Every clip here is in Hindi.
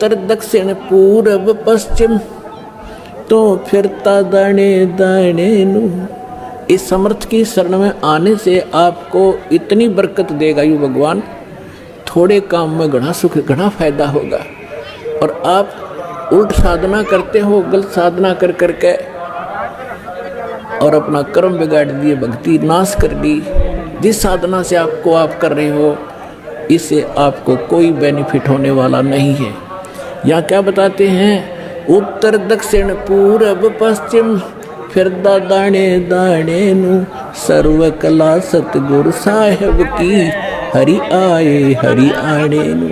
उत्तर दक्षिण पूर्व पश्चिम तो फिरता दाने दाने नू। इस समर्थ की शरण में आने से आपको इतनी बरकत देगा यू भगवान, थोड़े काम में घना सुख घना फायदा होगा। और आप उल्ट साधना करते हो, गलत साधना कर करके और अपना कर्म बिगाड़ दिए, भक्ति नाश कर दी। जिस साधना से आपको आप कर रहे हो इससे आपको कोई बेनिफिट होने वाला नहीं है। यहाँ क्या बताते हैं, उत्तर दक्षिण पूर्व पश्चिम फिरदा दाने दाने नू, सर्व कला सतगुरु साहेब की हरि आने नू।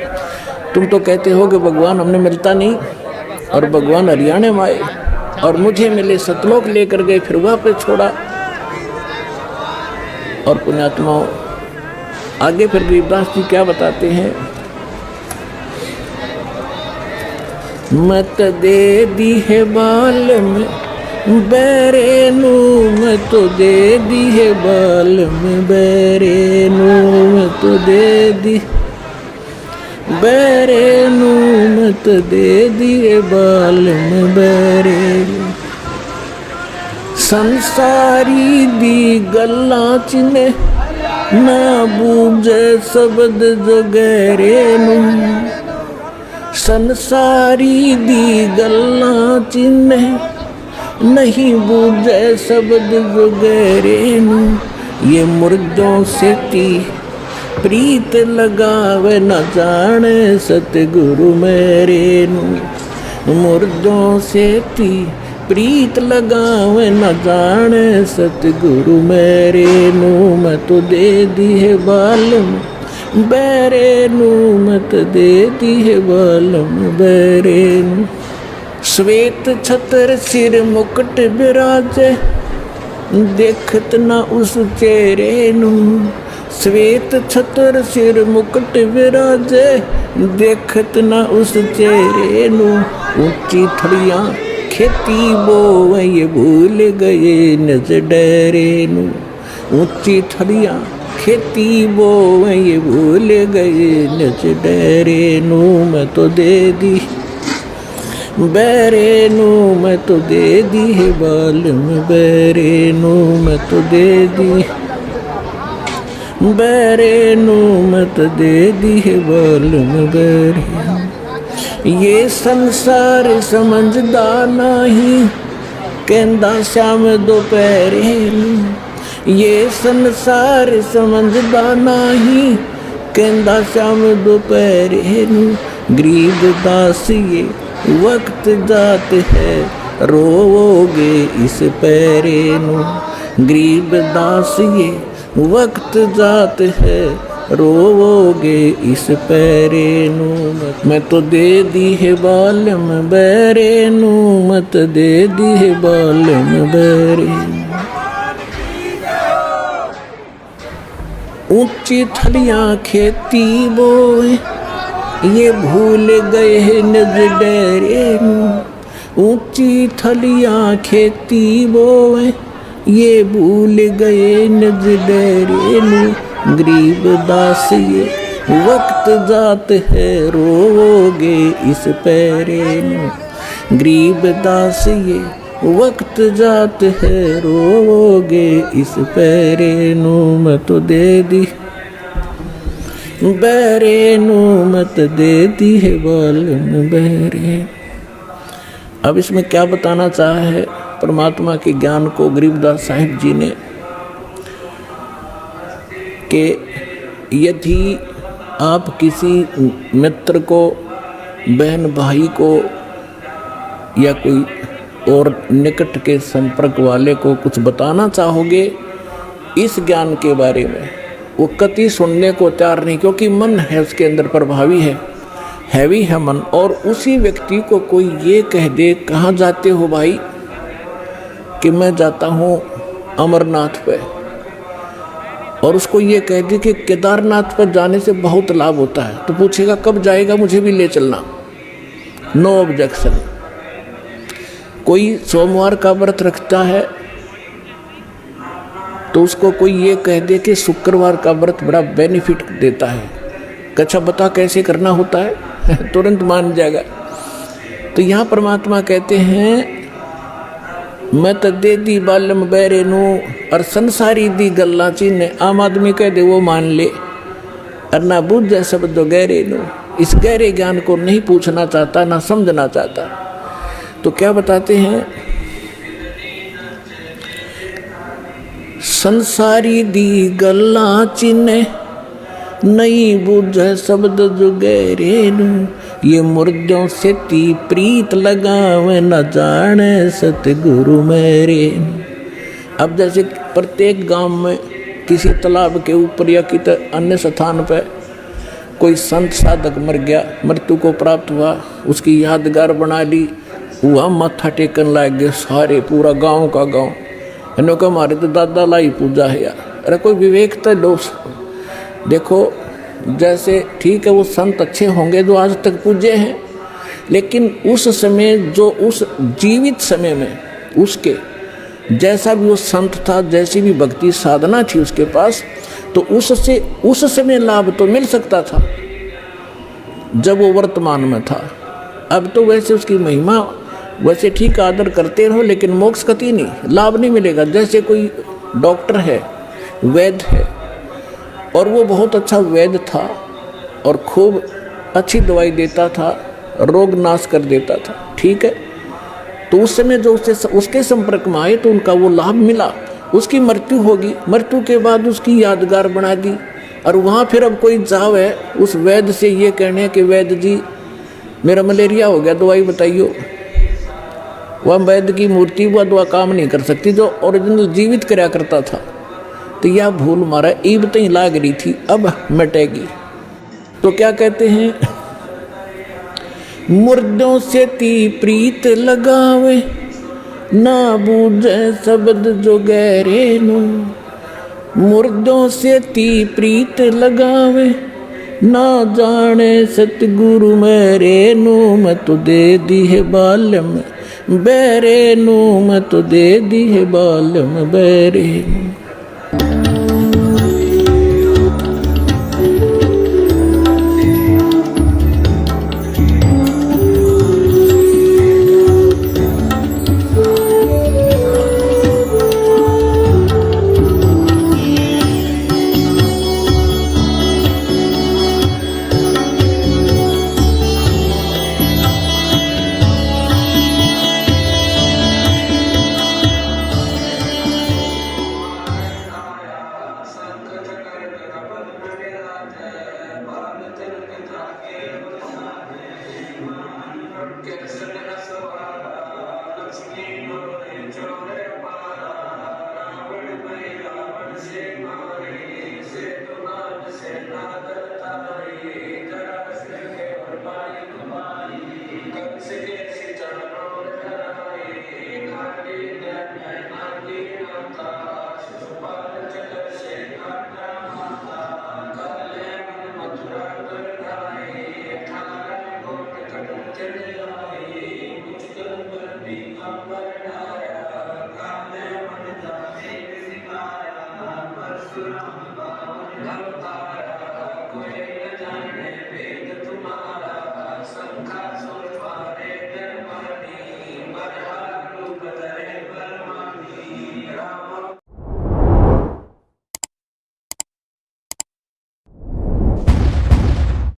तुम तो कहते हो कि भगवान हमने मिलता नहीं, और भगवान हरियाणा में आए और मुझे मिले, सतलोक लेकर गए, फिर वहाँ पे छोड़ा। और पुण्यात्माओं आगे फिर गरीबदास जी क्या बताते हैं, मत दे दी है बाल में बैरे नू, मैं तो दे दी है बाल में बैरे नू, मैं तो दे दी बैरे नू, मैं तो दे दी है बाल में बैरे नू। संसारी दी गल्लां चिने ना बूझे शब्द जो गहरे नू, संसारी दी गल्लां चिने नहीं बूझे शब्द जो गहरे नू। ये मुर्दों से ती प्रीत लगावे न जाने सतगुरु मेरे नू, मुर्दों से ती प्रीत लगावे न जाने सतगुरु मेरे नू, मैं तो दे दी है बालम बैरे नू, मैं तो दे दी है बालम बैरे नू। श्वेत छतर सिर मुकुट विराजे देखत न उस चेहरे नू, श्वेत छतर सिर मुकुट विराजे देखत न उस चेहरे नू। ऊंची थड़ियां खेती बोवे ये भूल गए नज डरे नू, ऊंची थड़ियां खेती बोवे ये भूल गए नज डरे नू, मैं तो दे दी बैरे नू, मैं तो दे दी है बालम बैरे नू, मैं तो दे दी बैरे नू, मैं तो दे दी है बालम बैरे। ये संसार समझदा नहीं कहंदा श्याम दोपहरे नू, ये संसार समझदा नहीं कहंदा श्याम दोपहरे नू। गरीब दास ये वक्त जात है रोवोगे इस पैरे नू, गरीब दास ये वक्त जात है रोवोगे इस पैरे नू, मैं तो दे दी है बालम बैरे नू, मैं तो दे दी है बालम बैरे। ऊंची थलियां खेती बोए ये भूल गए नज डेरे नू, ऊंची थलियां खेती बोए ये भूल गए नज डेरे नू। गरीब दास ये वक्त जात है रोवोगे इस पैरे नू, गरीब दास ये वक्त जात है रोवोगे इस पैरे नू, मैं तो दे दी बैरे नू, मैं तो दे दी है बालम बैरे। अब इसमें क्या बताना चाहा है परमात्मा के ज्ञान को गरीबदास साहिब जी ने, कि यदि आप किसी मित्र को, बहन भाई को या कोई और निकट के संपर्क वाले को कुछ बताना चाहोगे इस ज्ञान के बारे में, वो कति सुनने को तैयार नहीं, क्योंकि मन है उसके अंदर प्रभावी है, हैवी है मन। और उसी व्यक्ति को कोई ये कह दे कहाँ जाते हो भाई, कि मैं जाता हूँ अमरनाथ पे, और उसको ये कह दे कि केदारनाथ पर जाने से बहुत लाभ होता है, तो पूछेगा कब जाएगा, मुझे भी ले चलना, नो ऑब्जेक्शन। कोई सोमवार का व्रत रखता है तो उसको कोई ये कह दे कि शुक्रवार का व्रत बड़ा बेनिफिट देता है, अच्छा बता कैसे करना होता है तुरंत मान जाएगा। तो यहाँ परमात्मा कहते हैं मैं तो दे दी बालम बैरे नू और संसारी दी गल्ला चीने। आम आदमी कह दे वो मान ले, और ना बुझे शब्द गहरे नू, इस गहरे ज्ञान को नहीं पूछना चाहता, ना समझना चाहता। तो क्या बताते हैं, संसारी दी गल्ला चीने नहीं बुझे शब्द जो गहरे नू, ये मुर्दों से ती प्रीत लगावे न जाने सतगुरु मेरे। अब जैसे प्रत्येक गांव में किसी तालाब के ऊपर या किसी अन्य स्थान पर कोई संत साधक मर गया, मृत्यु को प्राप्त हुआ, उसकी यादगार बना ली, वहाँ मत्था टेकन लग गए सारे, पूरा गांव का गांव। इन्हों को हमारे तो दादा लाई पूजा है यार। अरे कोई विवेक तो लो। देखो जैसे ठीक है वो संत अच्छे होंगे जो आज तक पूजे हैं, लेकिन उस समय जो उस जीवित समय में उसके जैसा भी वो संत था, जैसी भी भक्ति साधना थी उसके पास, तो उससे उस समय लाभ तो मिल सकता था जब वो वर्तमान में था। अब तो वैसे उसकी महिमा वैसे ठीक आदर करते रहो, लेकिन मोक्ष कति नहीं, लाभ नहीं मिलेगा। जैसे कोई डॉक्टर है, वैद्य है, और वो बहुत अच्छा वैद्य था और खूब अच्छी दवाई देता था, रोग नाश कर देता था, ठीक है। तो उस समय जो उसके संपर्क में आए तो उनका वो लाभ मिला। उसकी मृत्यु होगी, मृत्यु के बाद उसकी यादगार बना दी, और वहाँ फिर अब कोई जावे उस वैद्य से ये कहने कि वैद्य जी मेरा मलेरिया हो गया, दवाई बताइयो। वह वैद्य की मूर्ति वह दवा काम नहीं कर सकती जो ओरिजिनल जीवित कराया करता था। तो यह भूल मारा ईब तई लाग रही थी, अब मिटेगी। तो क्या कहते हैं, मुर्दों से ती प्रीत लगावे ना बूझे शब्द जो गहरे नू, मुर्दों से ती प्रीत लगावे ना जाने सतगुरु मेरे नू, मैं तो दे दी है बालम बैरे नू, मैं तो दे दी है बालम बैरे नू।